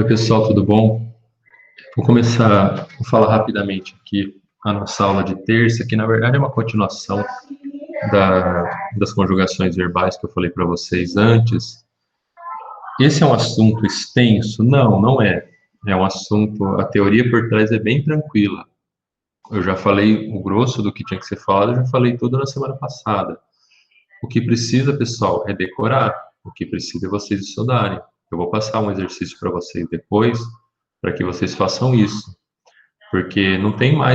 Oi, pessoal, tudo bom? Vou falar rapidamente aqui a nossa aula de terça, que na verdade é uma continuação das conjugações verbais que eu falei para vocês antes. Esse é um assunto extenso? Não, não é. É um assunto, a teoria por trás é bem tranquila. Eu já falei o grosso do que tinha que ser falado, eu já falei tudo na semana passada. O que precisa, pessoal, é decorar. O que precisa é vocês estudarem. Eu vou passar um exercício para vocês depois, para que vocês façam isso. Porque não tem muito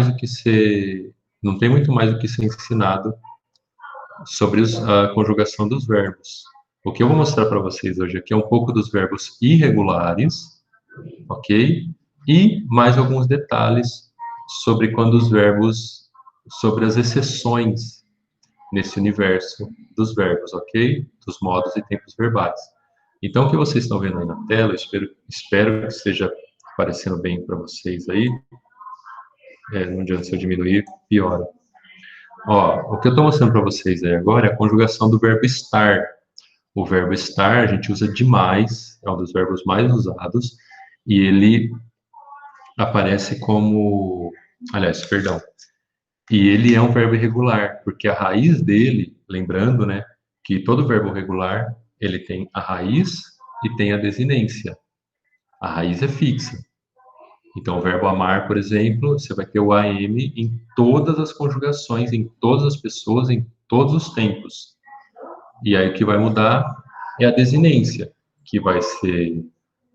mais o que ser ensinado sobre a conjugação dos verbos. O que eu vou mostrar para vocês hoje aqui é um pouco dos verbos irregulares, ok? E mais alguns detalhes sobre sobre as exceções nesse universo dos verbos, ok? Dos modos e tempos verbais. Então, o que vocês estão vendo aí na tela, eu espero que esteja aparecendo bem para vocês aí. Não adianta se eu diminuir, piora. Ó, o que eu estou mostrando para vocês aí agora é a conjugação do verbo estar. O verbo estar a gente usa demais, é um dos verbos mais usados, e ele aparece como... Aliás, perdão. E ele é um verbo irregular, porque a raiz dele, lembrando, né, que todo verbo regular, ele tem a raiz e tem a desinência. A raiz é fixa. Então, o verbo amar, por exemplo, você vai ter o AM em todas as conjugações, em todas as pessoas, em todos os tempos. E aí o que vai mudar é a desinência, que vai ser,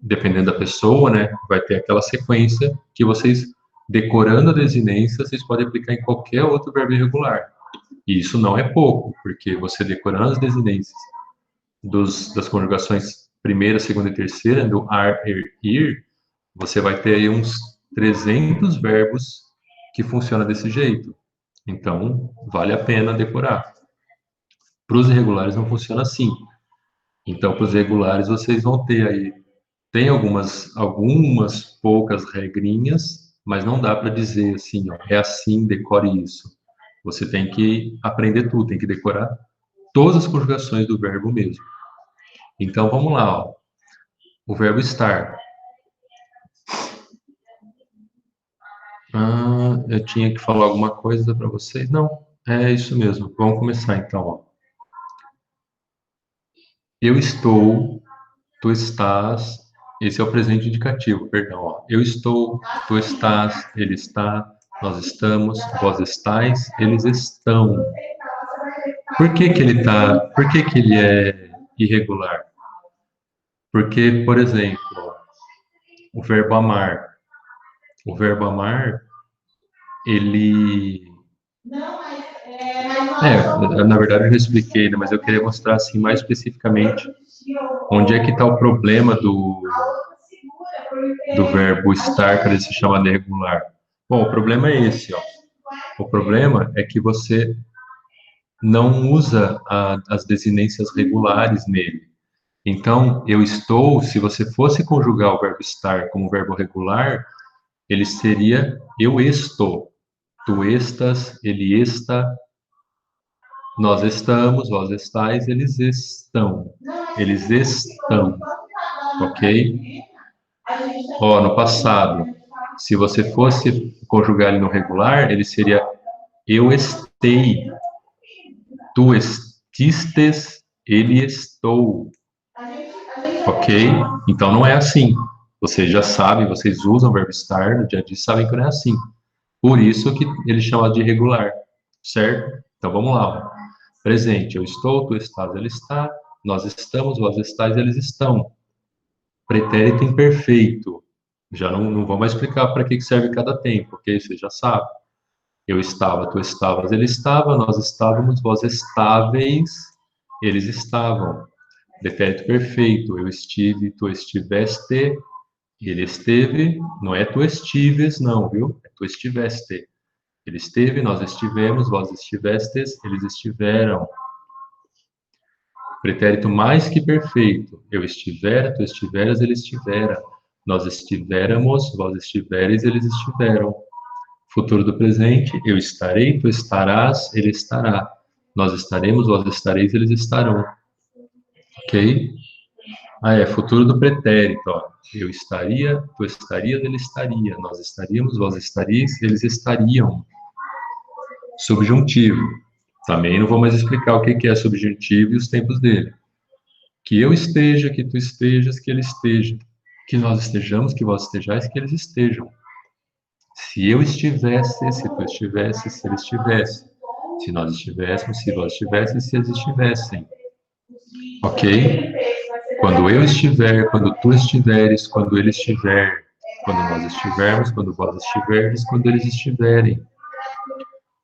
dependendo da pessoa, né, vai ter aquela sequência que vocês, decorando a desinência, vocês podem aplicar em qualquer outro verbo irregular. E isso não é pouco, porque você decorando as desinências das conjugações primeira, segunda e terceira, do ar, ir, você vai ter aí uns 300 verbos que funcionam desse jeito. Então, vale a pena decorar. Para os irregulares não funciona assim. Então, para os regulares, vocês vão ter aí, tem algumas poucas regrinhas, mas não dá para dizer assim, ó, é assim, decore isso. Você tem que aprender tudo, tem que decorar todas as conjugações do verbo mesmo. Então, vamos lá, ó. O verbo estar. Eu tinha que falar alguma coisa para vocês? Não, é isso mesmo. Vamos começar então, ó. Eu estou, tu estás. Esse é o presente indicativo, perdão, ó. Eu estou, tu estás, ele está, nós estamos, vós estáis, eles estão. Por que que ele tá? Por que que ele é irregular? Porque, por exemplo, o verbo amar. O verbo amar, ele na verdade eu já expliquei, né, mas eu queria mostrar assim mais especificamente onde é que está o problema do verbo estar para ele se chamar de irregular. Bom, o problema é esse, ó. O problema é que você não usa as desinências regulares nele. Então, eu estou, se você fosse conjugar o verbo estar como verbo regular, ele seria eu estou. Tu estas, ele está, nós estamos, vós estáis, eles estão. Eles estão, ok? Ó, no passado, se você fosse conjugar ele no regular, ele seria eu estei, tu estistes, ele estou, ok? Então não é assim. Vocês já sabem, vocês usam o verbo estar no dia a dia, sabem que não é assim. Por isso que ele chama de irregular, certo? Então vamos lá. Ó. Presente, eu estou, tu estás, ele está, nós estamos, vós estáis, eles estão. Pretérito imperfeito. Já não vou mais explicar para que serve cada tempo, ok? Você já sabe. Eu estava, tu estavas, ele estava, nós estávamos, vós estáveis, eles estavam. Pretérito perfeito. Eu estive, tu estiveste, ele esteve. Não é tu estives, não, viu? É tu estiveste. Ele esteve, nós estivemos, vós estivestes, eles estiveram. Pretérito mais que perfeito. Eu estivera, tu estiveras, ele estivera. Nós estivéramos, vós estiveres, eles estiveram. Futuro do presente. Eu estarei, tu estarás, ele estará. Nós estaremos, vós estareis, eles estarão. Ok? Ah, é futuro do pretérito, ó. Eu estaria, tu estarias, ele estaria. Nós estaríamos, vós estarias, eles estariam. Subjuntivo. Também não vou mais explicar o que é subjuntivo e os tempos dele. Que eu esteja, que tu estejas, que ele esteja. Que nós estejamos, que vós estejais, que eles estejam. Se eu estivesse, se tu estivesse, se ele estivesse. Se nós estivéssemos, se vós estivesse, se eles estivessem. Ok? Quando eu estiver, quando tu estiveres, quando ele estiver. Quando nós estivermos, quando vós estiverdes, quando eles estiverem.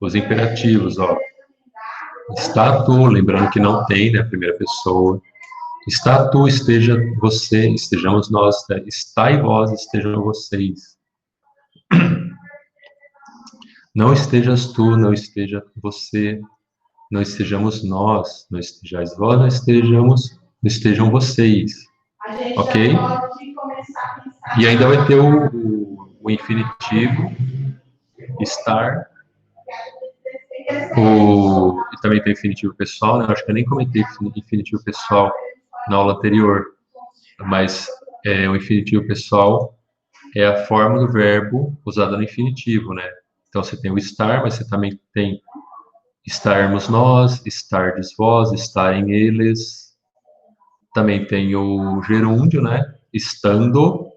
Os imperativos, ó. Está tu, lembrando que não tem, né, a primeira pessoa. Está tu, esteja você, estejamos nós, né? Está e vós, estejam vocês. Não estejas tu, não esteja você, não estejamos nós, não estejais vós, não estejam vocês. Ok? E ainda vai ter o infinitivo, estar, e também tem infinitivo pessoal, né? Eu acho que eu nem comentei infinitivo pessoal na aula anterior, mas o infinitivo pessoal é a forma do verbo usada no infinitivo, né? Então você tem o estar, mas você também tem estarmos nós, estardes vós, estarem eles. Também tem o gerúndio, né? Estando.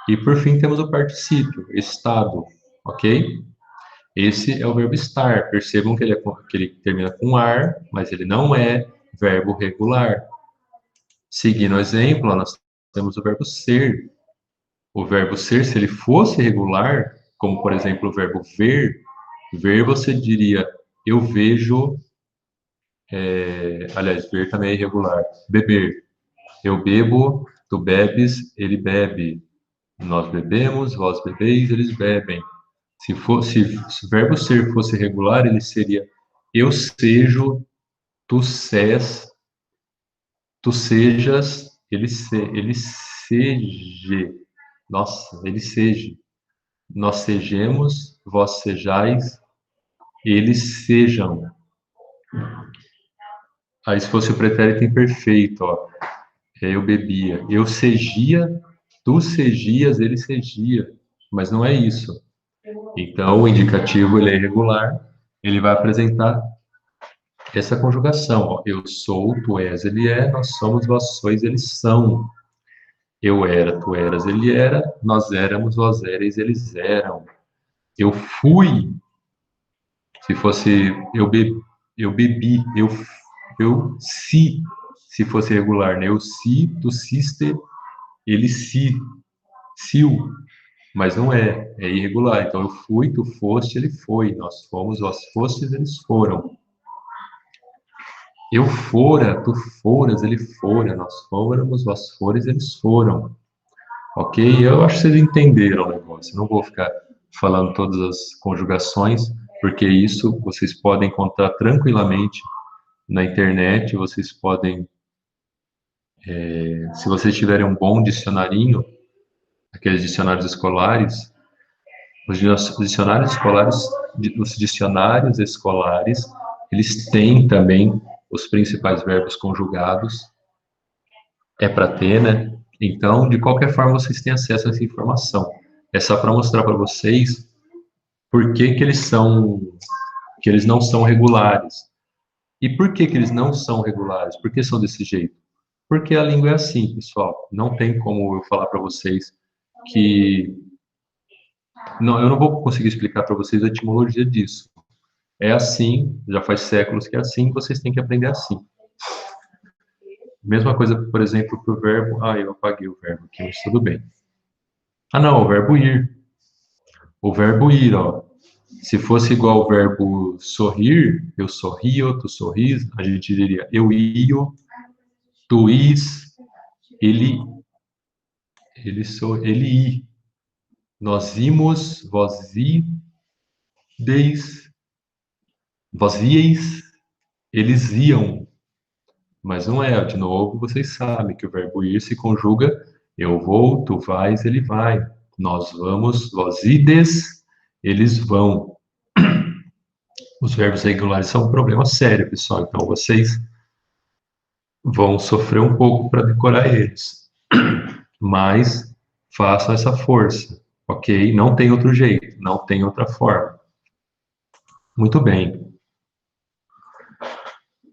E por fim temos o particípio, estado, ok? Esse é o verbo estar. Percebam que ele termina com ar, mas ele não é verbo regular. Seguindo o exemplo, nós temos o verbo ser. O verbo ser, se ele fosse regular, como por exemplo o verbo ver, ver você diria eu vejo, aliás, ver também é irregular. Beber. Eu bebo, tu bebes, ele bebe. Nós bebemos, vós bebeis, eles bebem. Se o verbo ser fosse regular, ele seria eu sejo, tu sés, tu sejas, ele seja. Nossa, ele seja. Nós sejamos, vós sejais, eles sejam. Aí se fosse o pretérito imperfeito, ó, eu bebia. Eu segia, tu segias, ele segia. Mas não é isso. Então, o indicativo ele é irregular, ele vai apresentar essa conjugação. Ó, eu sou, tu és, ele é, nós somos, vós sois, eles são. Eu era, tu eras, ele era, nós éramos, vós éreis, eles eram. Eu fui, se fosse eu bebi, se fosse regular, né? Eu si, tu siste, ele siu, mas não é irregular. Então eu fui, tu foste, ele foi, nós fomos, vós fostes, eles foram. Eu fora, tu foras, ele fora, nós fôramos, vós fores, eles foram. Ok? Eu acho que vocês entenderam o negócio. Não vou ficar falando todas as conjugações, porque isso vocês podem encontrar tranquilamente na internet. Vocês podem, se vocês tiverem um bom dicionarinho, aqueles dicionários escolares, os dicionários escolares, eles têm também os principais verbos conjugados. É para ter, né? Então, de qualquer forma, vocês têm acesso a essa informação. É só para mostrar para vocês por que que eles não são regulares. E por que eles não são regulares? Por que são desse jeito? Porque a língua é assim, pessoal. Não tem como eu falar para vocês que não, eu não vou conseguir explicar para vocês a etimologia disso. É assim, já faz séculos que é assim, vocês têm que aprender assim. Mesma coisa, por exemplo, para o verbo. Ah, eu apaguei o verbo aqui, mas tudo bem. Ah, não, o verbo ir. O verbo ir, ó. Se fosse igual ao verbo sorrir, eu sorrio, tu sorris, a gente diria eu io, tu is, ele ele i. Nós imos, vós ieis, eles iam. Mas não é, de novo, vocês sabem que o verbo ir se conjuga eu vou, tu vais, ele vai. Nós vamos, vós ides, eles vão. Os verbos regulares são um problema sério, pessoal. Então, vocês vão sofrer um pouco para decorar eles, mas façam essa força, ok? Não tem outro jeito, não tem outra forma. Muito bem.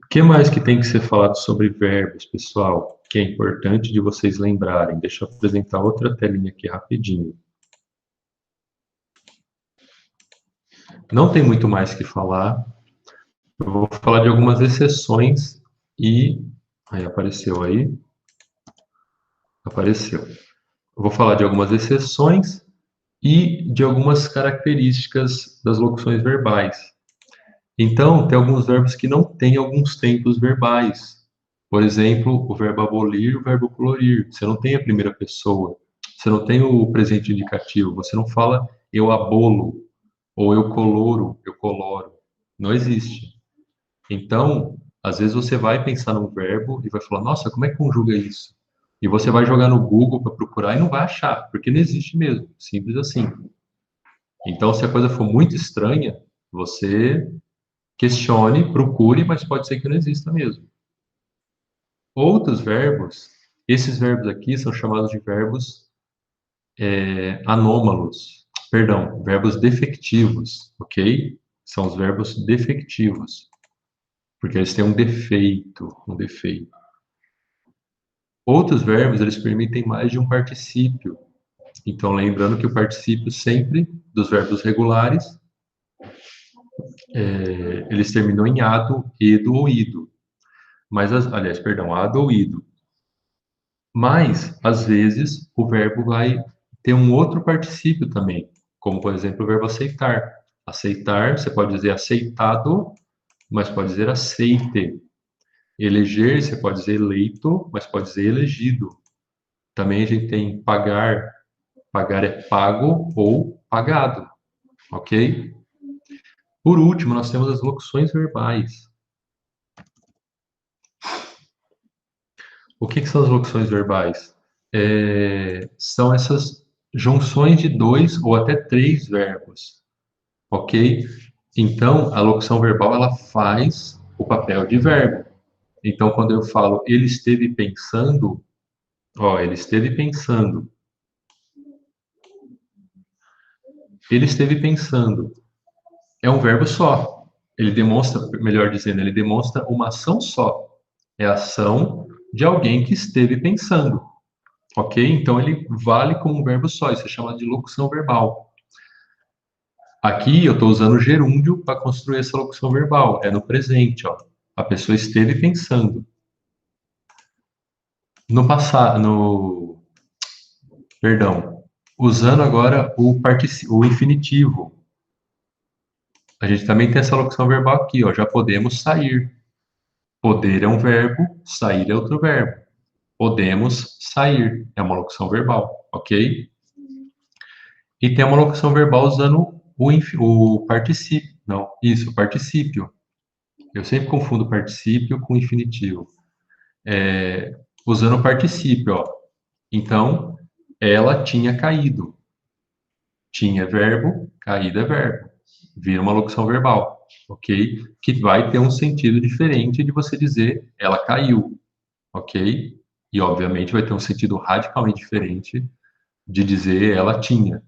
O que mais que tem que ser falado sobre verbos, pessoal? Que é importante de vocês lembrarem. Deixa eu apresentar outra telinha aqui rapidinho. Não tem muito mais que falar. Eu vou falar de algumas exceções e... Aí, apareceu aí. Apareceu. Eu vou falar de algumas exceções e de algumas características das locuções verbais. Então, tem alguns verbos que não têm alguns tempos verbais. Por exemplo, o verbo abolir e o verbo colorir. Você não tem a primeira pessoa. Você não tem o presente indicativo. Você não fala eu abolo ou eu coloro, eu coloro. Não existe. Então, às vezes você vai pensar num verbo e vai falar, nossa, como é que conjuga isso? E você vai jogar no Google para procurar e não vai achar, porque não existe mesmo. Simples assim. Então, se a coisa for muito estranha, você questione, procure, mas pode ser que não exista mesmo. Outros verbos, esses verbos aqui são chamados de verbos anômalos, perdão, verbos defectivos, ok? São os verbos defectivos, porque eles têm um defeito, um defeito. Outros verbos, eles permitem mais de um particípio. Então, lembrando que o particípio sempre dos verbos regulares, eles terminam em ado, edo ou ido. Mas, aliás, perdão, ado ou ido. Mas, às vezes, o verbo vai ter um outro particípio também, como, por exemplo, o verbo aceitar. Aceitar, você pode dizer aceitado, mas pode dizer aceite. Eleger, você pode dizer eleito, mas pode dizer elegido. Também a gente tem pagar. Pagar é pago ou pagado, ok? Por último, nós temos as locuções verbais. O que são as locuções verbais? São essas junções de dois ou até três verbos, ok? Então, a locução verbal, ela faz o papel de verbo. Então, quando eu falo ele esteve pensando, ó, ele esteve pensando. Ele esteve pensando. É um verbo só. Ele demonstra, melhor dizendo, ele demonstra uma ação só. É a ação de alguém que esteve pensando. Ok? Então ele vale como um verbo só. Isso é chamado de locução verbal. Aqui eu estou usando o gerúndio para construir essa locução verbal. É no presente, ó. A pessoa esteve pensando. No passado, perdão, usando agora o infinitivo. A gente também tem essa locução verbal aqui, ó. Já podemos sair. Poder é um verbo, sair é outro verbo. Podemos sair é uma locução verbal, ok? E tem uma locução verbal usando o particípio. Não, isso, particípio. Eu sempre confundo particípio com infinitivo. Usando o particípio, ó. Então, ela tinha caído. Tinha é verbo, caído é verbo. Vira uma locução verbal, ok? Que vai ter um sentido diferente de você dizer ela caiu, ok? E, obviamente, vai ter um sentido radicalmente diferente de dizer ela tinha.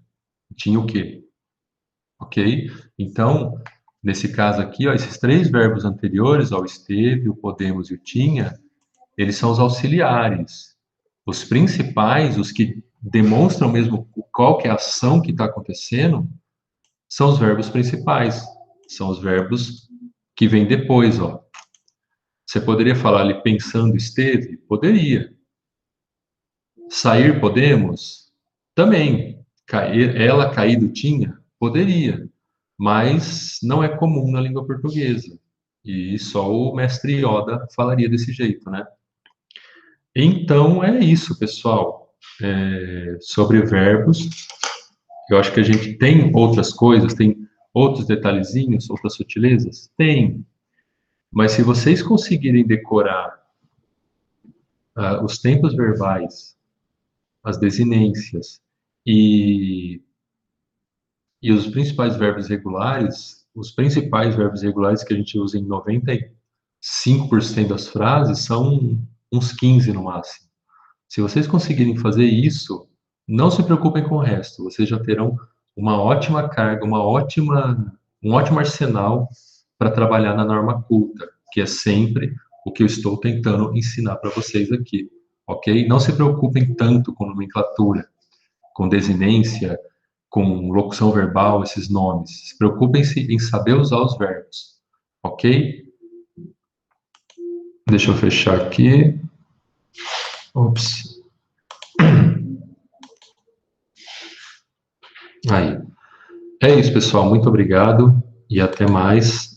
Tinha o quê? Ok? Então, nesse caso aqui, ó, esses três verbos anteriores, ó, o esteve, o podemos e o tinha, eles são os auxiliares. Os principais, os que demonstram mesmo qual que é a ação que está acontecendo, são os verbos principais. São os verbos que vêm depois, ó. Você poderia falar ali pensando esteve? Poderia. Sair podemos? Também. Cair, ela caído tinha? Poderia. Mas não é comum na língua portuguesa. E só o mestre Yoda falaria desse jeito, né? Então é isso, pessoal. Sobre verbos, eu acho que a gente tem outras coisas, tem outros detalhezinhos, outras sutilezas? Tem. Mas se vocês conseguirem decorar os tempos verbais, as desinências e, e os principais verbos regulares que a gente usa em 90 5% das frases são uns 15 no máximo. Se vocês conseguirem fazer isso, não se preocupem com o resto. Vocês já terão uma ótima carga, um ótimo arsenal para trabalhar na norma culta, que é sempre o que eu estou tentando ensinar para vocês aqui, ok? Não se preocupem tanto com nomenclatura, com desinência, com locução verbal, esses nomes. Preocupem-se em saber usar os verbos, ok? Deixa eu fechar aqui. Ops. Aí. É isso, pessoal. Muito obrigado e até mais.